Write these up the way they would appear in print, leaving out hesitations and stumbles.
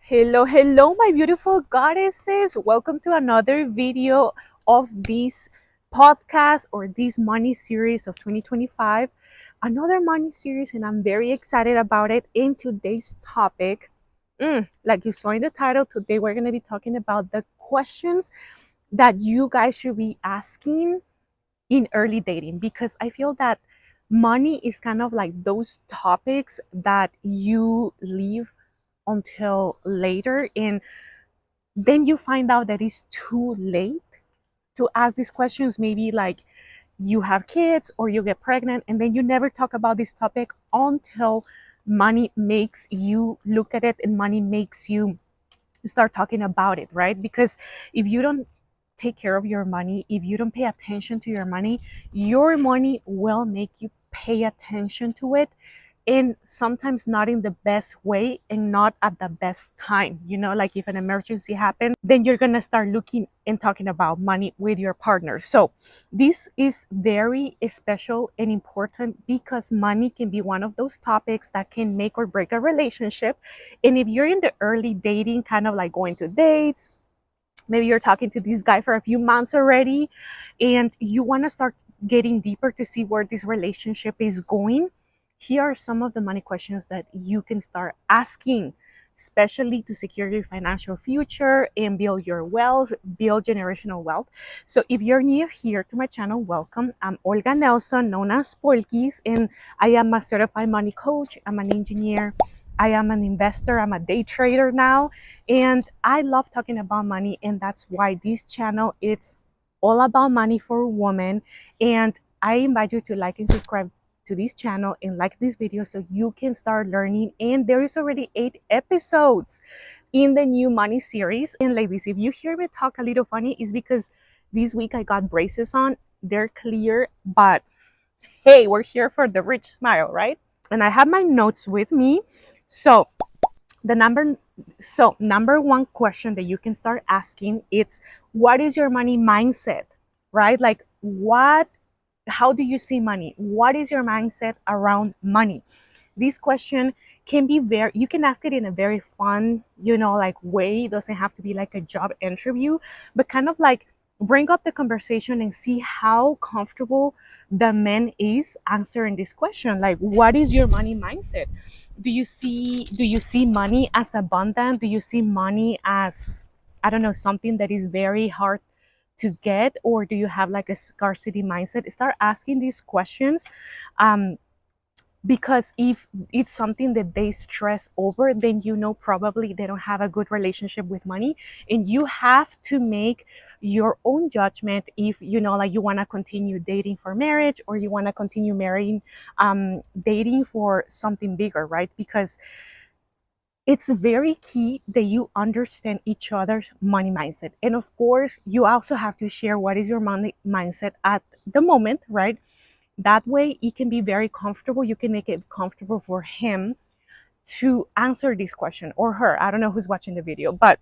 Hello, my beautiful goddesses. Welcome to another video of this podcast or this money series of 2025. Another money series, and I'm very excited about it. In today's topic, like you saw in the title, today we're going to be talking about the questions that you guys should be asking in early dating, because I feel that money is kind of like those topics that you leave until later, and then you find out that it's too late to ask these questions. Maybe like you have kids or you get pregnant, and then you never talk about this topic until money makes you look at it and money makes you start talking about it, right? Because if you don't take care of your money, if you don't pay attention to your money will make you pay attention to it, and sometimes not in the best way and not at the best time. Like if an emergency happens, then you're gonna start looking and talking about money with your partner. So this is very special and important, because money can be one of those topics that can make or break a relationship. And if you're in the early dating, kind of like going to dates, maybe you're talking to this guy for a few months already, and you want to start getting deeper to see where this relationship is going, here are some of the money questions that you can start asking, especially to secure your financial future and build your wealth, build generational wealth. So if you're new here to my channel, welcome. I'm Olga Nelson, known as Polkis, and I am a certified money coach. I'm an engineer. I am an investor. I'm a day trader now, and I love talking about money, and that's why this channel, it's all about money for women. And I invite you to like and subscribe to this channel and like this video so you can start learning. And there is already 8 episodes in the new money series. And ladies, if you hear me talk a little funny, it's because this week I got braces on. They're clear, but hey, we're here for the rich smile, right? And I have my notes with me. So number one question that you can start asking, it's what is your money mindset, right? Like how do you see money? What is your mindset around money? This question can be you can ask it in a very fun, like way. It doesn't have to be like a job interview, but kind of like bring up the conversation and see how comfortable the man is answering this question. Like, what is your money mindset? Do you see money as abundant? Do you see money as, I don't know, something that is very hard to get? Or do you have like a scarcity mindset? Start asking these questions, because if it's something that they stress over, then probably they don't have a good relationship with money, and you have to make your own judgment if like you want to continue dating for marriage, or you want to continue dating for something bigger, right? Because it's very key that you understand each other's money mindset. And of course, you also have to share what is your money mindset at the moment, right? That way, it can be very comfortable. You can make it comfortable for him to answer this question, or her. I don't know who's watching the video, but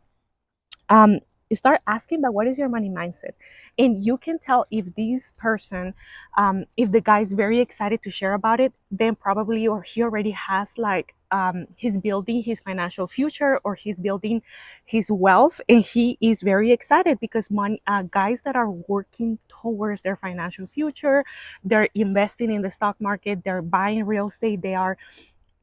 um, start asking about what is your money mindset. And you can tell if this person, if the guy is very excited to share about it, then probably, or he already has like, he's building his financial future, or he's building his wealth, and he is very excited because guys that are working towards their financial future, they're investing in the stock market, they're buying real estate, they are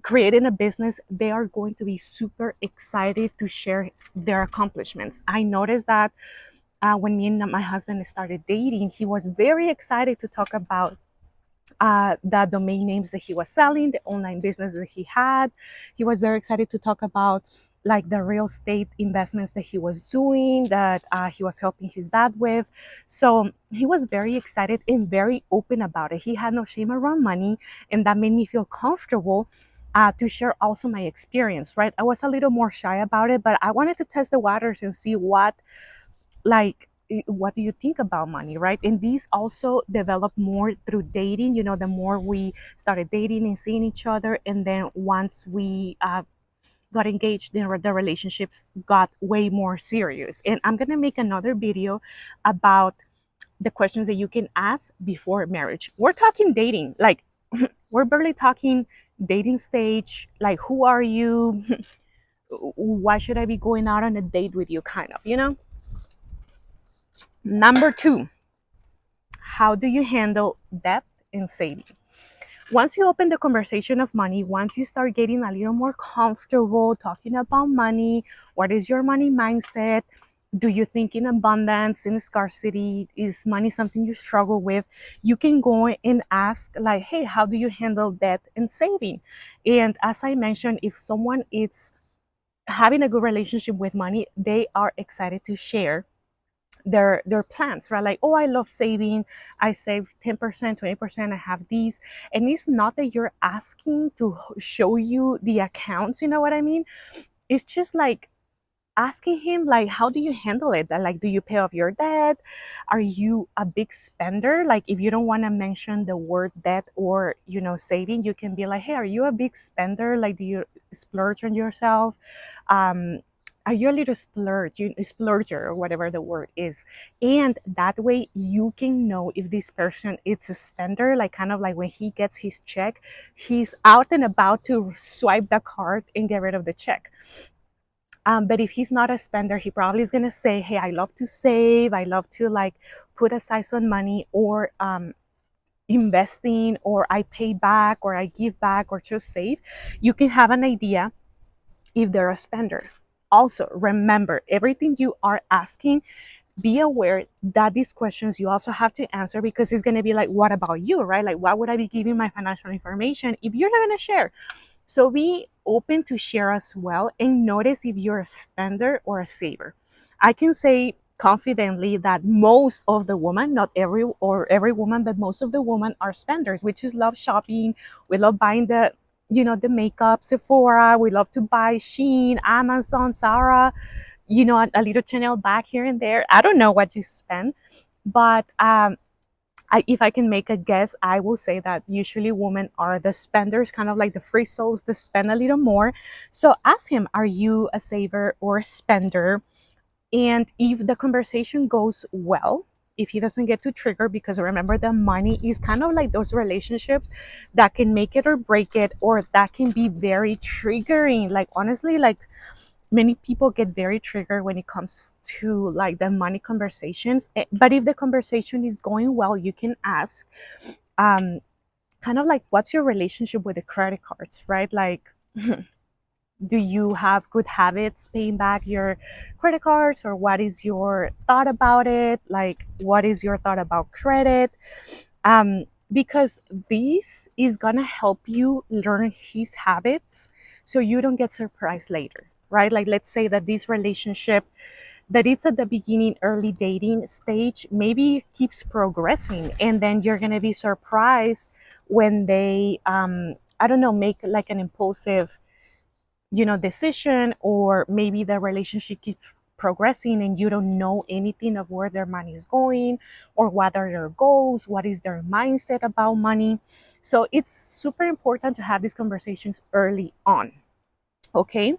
creating a business, they are going to be super excited to share their accomplishments. I noticed that when me and my husband started dating, he was very excited to talk about the domain names that he was selling, the online business that he had. He was very excited to talk about like the real estate investments that he was doing, that he was helping his dad with. So he was very excited and very open about it. He had no shame around money, and that made me feel comfortable to share also my experience, right? I was a little more shy about it, but I wanted to test the waters and see what do you think about money, right? And these also developed more through dating. The more we started dating and seeing each other, and then once we got engaged, the relationships got way more serious. And I'm gonna make another video about the questions that you can ask before marriage. We're talking dating, like we're barely talking dating stage, like who are you, why should I be going out on a date with you, kind of, you know? Number two, how do you handle debt and saving? Once you open the conversation of money, once you start getting a little more comfortable talking about money, what is your money mindset? Do you think in abundance, in scarcity? Is money something you struggle with? You can go and ask, like, hey, how do you handle debt and saving? And as I mentioned, if someone is having a good relationship with money, they are excited to share their plans, right? Like, oh, I love saving, I save 10%, 20%, I have these. And it's not that you're asking to show you the accounts, you know what I mean? It's just like asking him, like, how do you handle it? Like, do you pay off your debt? Are you a big spender? Like, if you don't want to mention the word debt or, you know, saving, you can be like, hey, are you a big spender? Like, do you splurge on yourself? um are you a little splurger, or whatever the word is? And that way you can know if this person is a spender, like kind of like when he gets his check, he's out and about to swipe the card and get rid of the check. But if he's not a spender, he probably is gonna say, hey, I love to save, I love to like put aside some money, or investing, or I pay back, or I give back, or just save. You can have an idea if they're a spender. Also, remember, everything you are asking, be aware that these questions you also have to answer, because it's going to be like, what about you, right? Like, why would I be giving my financial information if you're not going to share? So be open to share as well, and notice if you're a spender or a saver. I can say confidently that most of the women, not every woman, but most of the women are spenders. We just love shopping. We love buying the makeup, Sephora. We love to buy Shein, Amazon, Zara, a little Chanel bag here and there. I don't know what you spend, but if I can make a guess, I will say that usually women are the spenders, kind of like the free souls that spend a little more. So ask him, are you a saver or a spender? And if the conversation goes well, if he doesn't get too triggered, because remember, the money is kind of like those relationships that can make it or break it, or that can be very triggering. Like, honestly, like, many people get very triggered when it comes to like the money conversations. But if the conversation is going well, you can ask, um, kind of like, what's your relationship with the credit cards, right? Like, do you have good habits paying back your credit cards, or what is your thought about it? Like, what is your thought about credit? Because this is gonna help you learn his habits, so you don't get surprised later, right? Like, let's say that this relationship that it's at the beginning, early dating stage, maybe keeps progressing, and then you're gonna be surprised when they, I don't know, make like an impulsive, decision, or maybe the relationship keeps progressing and you don't know anything of where their money is going, or what are their goals, what is their mindset about money. So it's super important to have these conversations early on. Okay.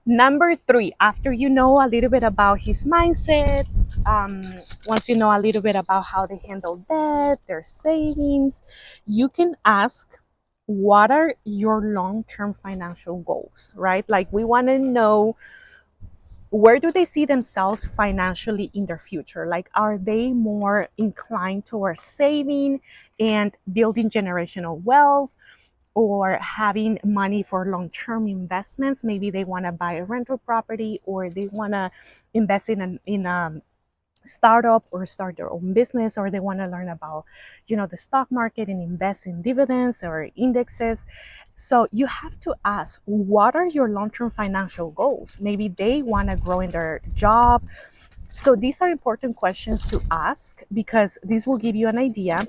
Number three, after you know a little bit about his mindset, once you know a little bit about how they handle debt, their savings, you can ask, what are your long-term financial goals, right? Like, we want to know, where do they see themselves financially in their future? Like, are they more inclined towards saving and building generational wealth, or having money for long-term investments? Maybe they want to buy a rental property, or they want to invest in a startup, or start their own business, or they want to learn about, the stock market and invest in dividends or indexes. So you have to ask, what are your long-term financial goals? Maybe they want to grow in their job. So these are important questions to ask, because this will give you an idea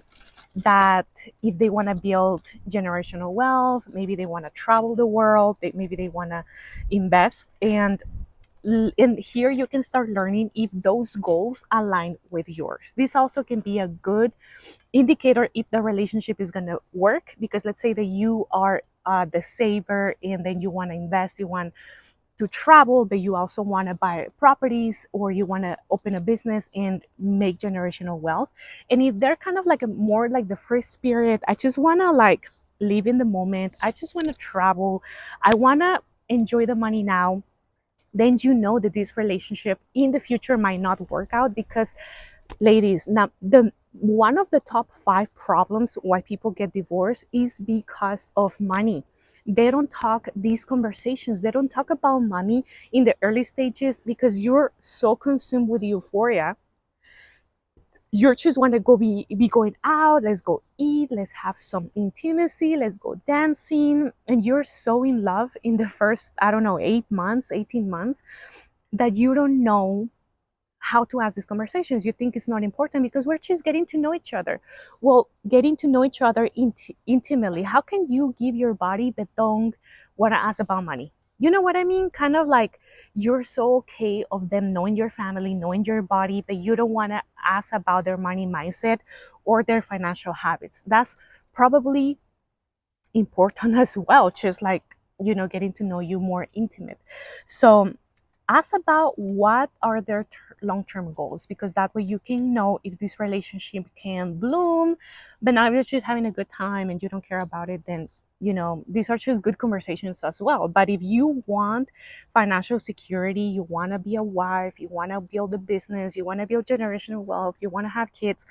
that if they want to build generational wealth, maybe they want to travel the world, maybe they want to invest. And here you can start learning if those goals align with yours. This also can be a good indicator if the relationship is going to work, because let's say that you are the saver, and then you want to invest, you want to travel, but you also want to buy properties, or you want to open a business and make generational wealth. And if they're kind of like a more like the free spirit, I just want to like live in the moment, I just want to travel, I want to enjoy the money now, then you know that this relationship in the future might not work out. Because ladies, now the one of the top 5 problems why people get divorced is because of money. They don't talk these conversations, they don't talk about money in the early stages, because you're so consumed with euphoria. You just want to be going out, let's go eat, let's have some intimacy, let's go dancing, and you're so in love in the first, I don't know, 8 months, 18 months, that you don't know how to ask these conversations. You think it's not important because we're just getting to know each other. Well, getting to know each other intimately, how can you give your body but don't want to ask about money? You know what I mean? Kind of like you're so okay of them knowing your family, knowing your body, but you don't want to ask about their money mindset or their financial habits. That's probably important as well, just like, getting to know you more intimate. So ask about what are their long-term goals, because that way you can know if this relationship can bloom. But now if you're just having a good time and you don't care about it, then these are just good conversations as well. But if you want financial security, you want to be a wife, you want to build a business, you want to build generational wealth, you want to have kids,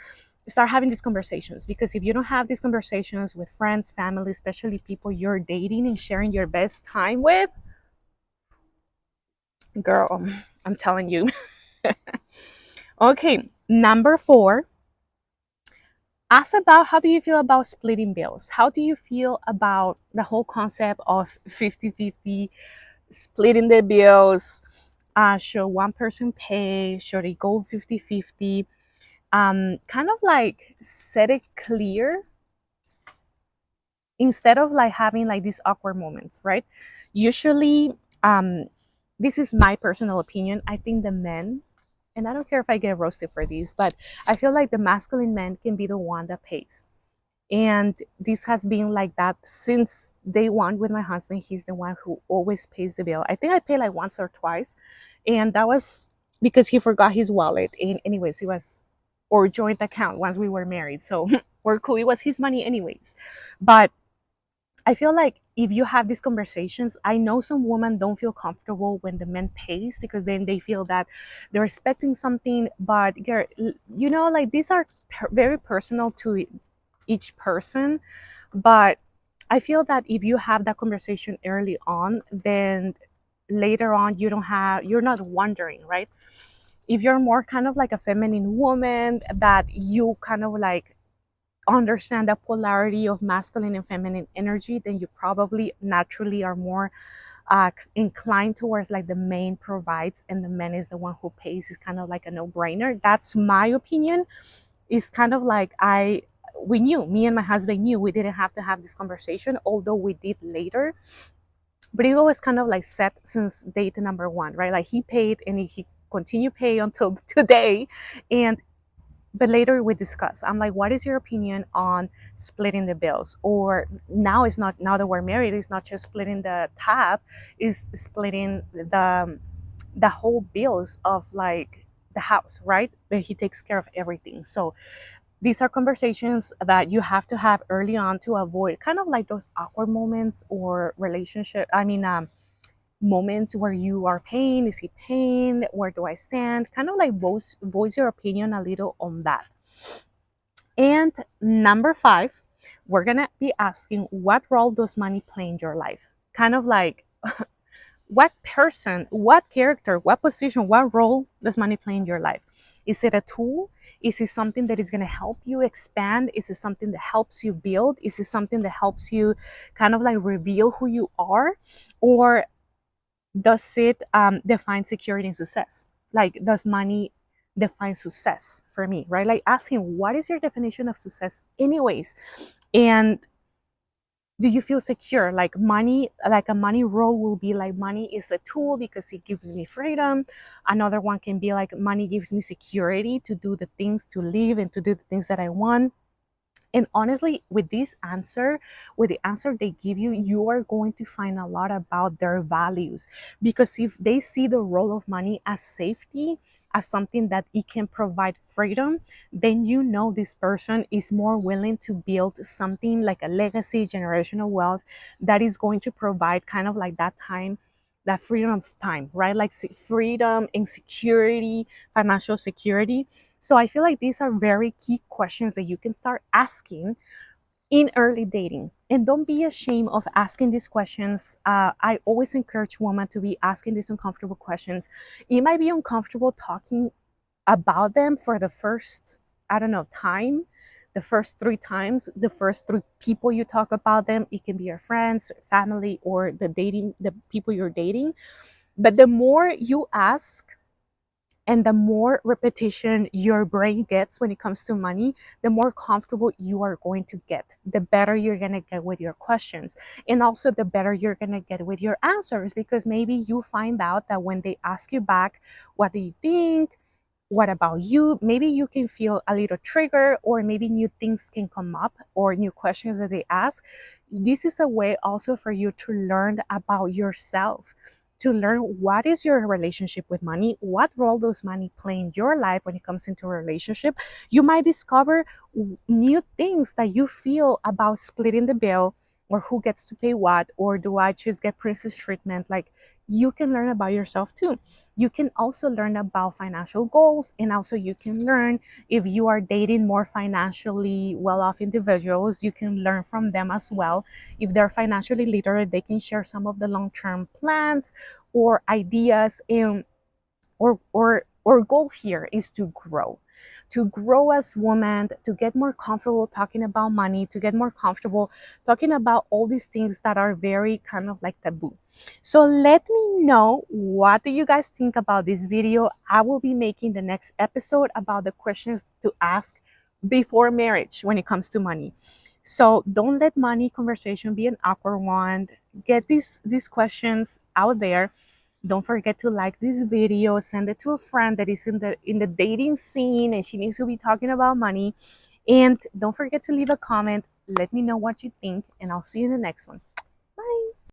start having these conversations. Because if you don't have these conversations with friends, family, especially people you're dating and sharing your best time with, girl, I'm telling you. Okay, number 4, ask about how do you feel about splitting bills? How do you feel about the whole concept of 50-50, splitting the bills? Should one person pay? Should it go 50-50? Kind of like set it clear instead of like having like these awkward moments, right? Usually, this is my personal opinion. I think the men, and I don't care if I get roasted for these, but I feel like the masculine man can be the one that pays. And this has been like that since day one with my husband. He's the one who always pays the bill. I think I pay like once or twice. And that was because he forgot his wallet. And anyways, it was, or joint account once we were married. So we're cool. It was his money anyways. But I feel like if you have these conversations, I know some women don't feel comfortable when the man pays, because then they feel that they're expecting something. But girl, like these are very personal to each person. But I feel that if you have that conversation early on, then later on you're not wondering, right? If you're more kind of like a feminine woman, that you kind of like understand the polarity of masculine and feminine energy, then you probably naturally are more inclined towards like the man provides and the man is the one who pays. Is kind of like a no-brainer. That's my opinion. It's kind of like we knew, me and my husband knew, we didn't have to have this conversation, although we did later. But it was kind of like set since date number 1, right? Like he paid and he continued pay until today. And but later we discuss, I'm like, what is your opinion on splitting the bills? Or now it's not, now that we're married, it's not just splitting the tab, is splitting the whole bills of like the house, right? But he takes care of everything. So these are conversations that you have to have early on to avoid kind of like those awkward moments or moments where you are paying, is he paying, where do I stand, kind of like voice your opinion a little on that. And number 5, we're gonna be asking, what role does money play in your life? Kind of like what person, what character, what position, what role does money play in your life? Is it a tool? Is it something that is going to help you expand? Is it something that helps you build? Is it something that helps you kind of like reveal who you are? Or does it define security and success? Like, does money define success for me, right? Like asking, what is your definition of success anyways? And do you feel secure? Like money, like a money role will be like, money is a tool because it gives me freedom. Another one can be like, money gives me security to do the things, to live and to do the things that I want. And honestly, with this answer, with the answer they give you, you are going to find a lot about their values. Because if they see the role of money as safety, as something that it can provide freedom, then you know this person is more willing to build something like a legacy, generational wealth that is going to provide kind of like that time that freedom of time, right? Like freedom and security, financial security. So I feel like these are very key questions that you can start asking in early dating. And don't be ashamed of asking these questions. I always encourage women to be asking these uncomfortable questions. It might be uncomfortable talking about them for the first, I don't know, time, the first 3 times, the first 3 people you talk about them. It can be your friends, family, or the people you're dating. But the more you ask, and the more repetition your brain gets when it comes to money, the more comfortable you are going to get, the better you're going to get with your questions. And also, the better you're going to get with your answers, because maybe you find out that when they ask you back, what do you think? What about you? Maybe you can feel a little trigger, or maybe new things can come up, or new questions that they ask. This is a way also for you to learn about yourself, to learn what is your relationship with money, what role does money play in your life when it comes into a relationship. You might discover new things that you feel about splitting the bill, or who gets to pay what, or do I just get princess treatment. Like, you can learn about yourself too. You can also learn about financial goals, and also you can learn, if you are dating more financially well-off individuals, you can learn from them as well. If they're financially literate, they can share some of the long-term plans or ideas. And or goal here is to grow as women, to get more comfortable talking about money, to get more comfortable talking about all these things that are very kind of like taboo. So let me know, what do you guys think about this video? I will be making the next episode about the questions to ask before marriage when it comes to money. So don't let money conversation be an awkward one. Get these questions out there. Don't forget to like this video, send it to a friend that is in the dating scene and she needs to be talking about money. And don't forget to leave a comment. Let me know what you think, and I'll see you in the next one.